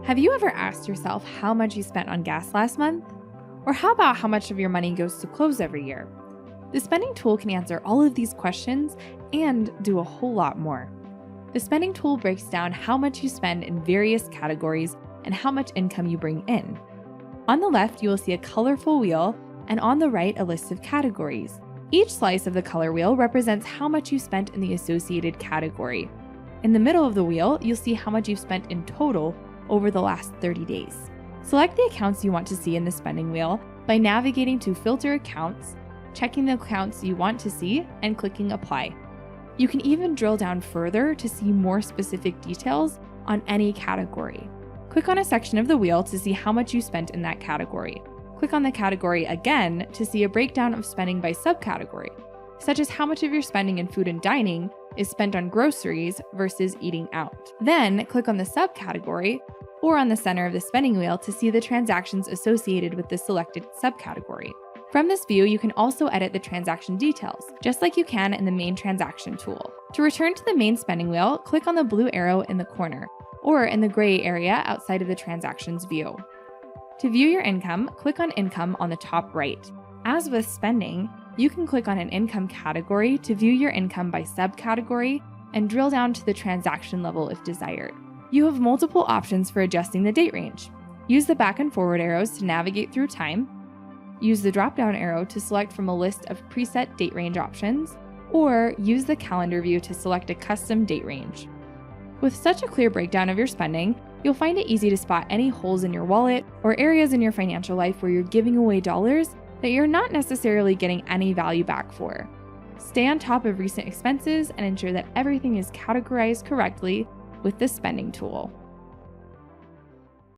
Have you ever asked yourself how much you spent on gas last month? Or how about how much of your money goes to clothes every year? The spending tool can answer all of these questions and do a whole lot more. The spending tool breaks down how much you spend in various categories and how much income you bring in. On the left, you will see a colorful wheel, and on the right, a list of categories. Each slice of the color wheel represents how much you spent in the associated category. In the middle of the wheel, you'll see how much you've spent in total over the last 30 days. Select the accounts you want to see in the spending wheel by navigating to Filter Accounts, checking the accounts you want to see, and clicking Apply. You can even drill down further to see more specific details on any category. Click on a section of the wheel to see how much you spent in that category. Click on the category again to see a breakdown of spending by subcategory, such as how much of your spending in food and dining is spent on groceries versus eating out. Then click on the subcategory or on the center of the spending wheel to see the transactions associated with the selected subcategory. From this view, you can also edit the transaction details, just like you can in the main transaction tool. To return to the main spending wheel, click on the blue arrow in the corner, or in the gray area outside of the transactions view. To view your income, click on Income on the top right. As with spending, you can click on an income category to view your income by subcategory and drill down to the transaction level if desired. You have multiple options for adjusting the date range. Use the back and forward arrows to navigate through time. Use the drop-down arrow to select from a list of preset date range options, or use the calendar view to select a custom date range. With such a clear breakdown of your spending, you'll find it easy to spot any holes in your wallet or areas in your financial life where you're giving away dollars that you're not necessarily getting any value back for. Stay on top of recent expenses and ensure that everything is categorized correctly with the spending tool.